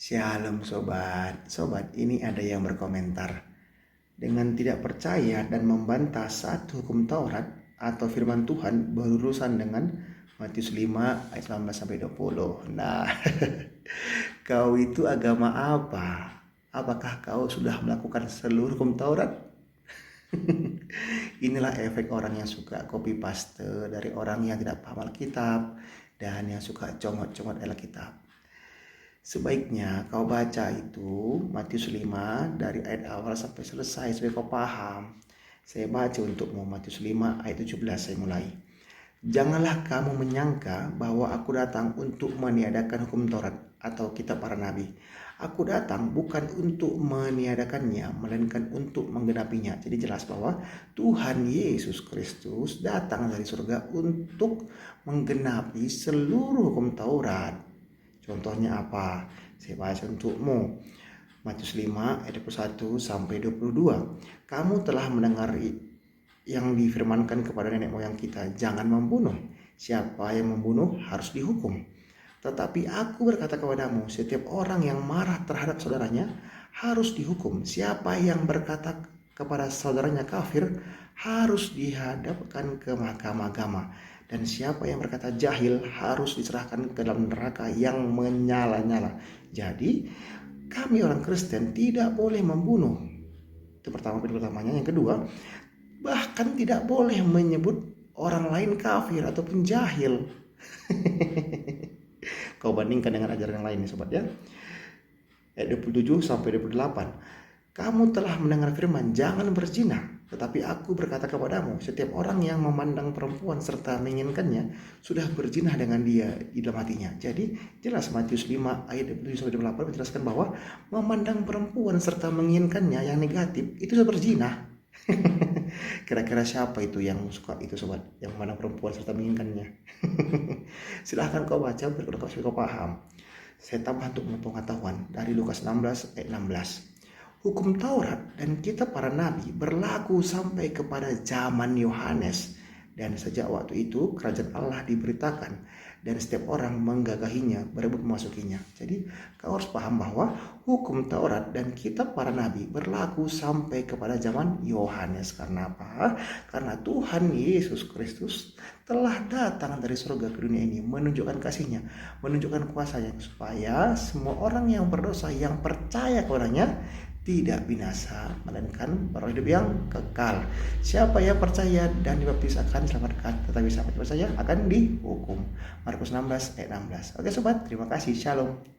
Shalom sobat. Sobat, ini ada yang berkomentar. Dengan tidak percaya dan membantah satu hukum Taurat atau firman Tuhan berurusan dengan Matius 5 ayat 19 sampai 20. Nah, kau itu agama apa? Apakah kau sudah melakukan seluruh hukum Taurat? Inilah efek orang yang suka copy paste dari orang yang tidak paham Alkitab dan yang suka comot-comot Alkitab. Sebaiknya kau baca itu Matius 5 dari ayat awal sampai selesai supaya kau paham. Saya baca untukmu Matius 5 ayat 17, saya mulai. Janganlah kamu menyangka bahwa aku datang untuk meniadakan hukum Taurat atau kitab para nabi. Aku datang bukan untuk meniadakannya, melainkan untuk menggenapinya. Jadi jelas bahwa Tuhan Yesus Kristus datang dari surga untuk menggenapi seluruh hukum Taurat. Contohnya apa? Saya baca untukmu. Matius 5 ayat 21 sampai 22. Kamu telah mendengar yang difirmankan kepada nenek moyang kita, jangan membunuh. Siapa yang membunuh harus dihukum. Tetapi aku berkata kepadamu, setiap orang yang marah terhadap saudaranya harus dihukum. Siapa yang berkata kepada saudaranya kafir harus dihadapkan ke mahkamah agama. Dan siapa yang berkata jahil harus diserahkan ke dalam neraka yang menyala-nyala. Jadi kami orang Kristen tidak boleh membunuh. Itu pertamanya. Yang kedua, bahkan tidak boleh menyebut orang lain kafir ataupun jahil. Kau bandingkan dengan ajaran yang lain nih sobat ya. Ayat 27 sampai 28. Kamu telah mendengar firman, jangan berzina. Tetapi aku berkata kepadamu, setiap orang yang memandang perempuan serta menginginkannya sudah berzina dengan dia di dalam hatinya. Jadi jelas Matius 5 ayat 27 sampai 28 menjelaskan bahwa memandang perempuan serta menginginkannya yang negatif itu sudah berzina. Kira-kira siapa itu yang suka itu sobat, yang memandang perempuan serta menginginkannya? Silahkan kau baca supaya kau paham. Saya tambah untuk pengetahuan dari Lukas 16 ayat 16. Hukum Taurat dan kitab para nabi berlaku sampai kepada zaman Yohanes. Dan sejak waktu itu kerajaan Allah diberitakan dan setiap orang menggagahinya, berebut memasukinya. Jadi kau harus paham bahwa hukum Taurat dan kitab para nabi berlaku sampai kepada zaman Yohanes. Karena apa? Karena Tuhan Yesus Kristus telah datang dari surga ke dunia ini menunjukkan kasihnya, menunjukkan kuasanya supaya semua orang yang berdosa yang percaya kepadanya tidak binasa, melainkan beroleh hidup yang kekal. Siapa yang percaya dan dibaptis akan diselamatkan, tetapi siapa yang percaya akan dihukum. Markus 16 ayat 16. Oke sobat, terima kasih. Shalom.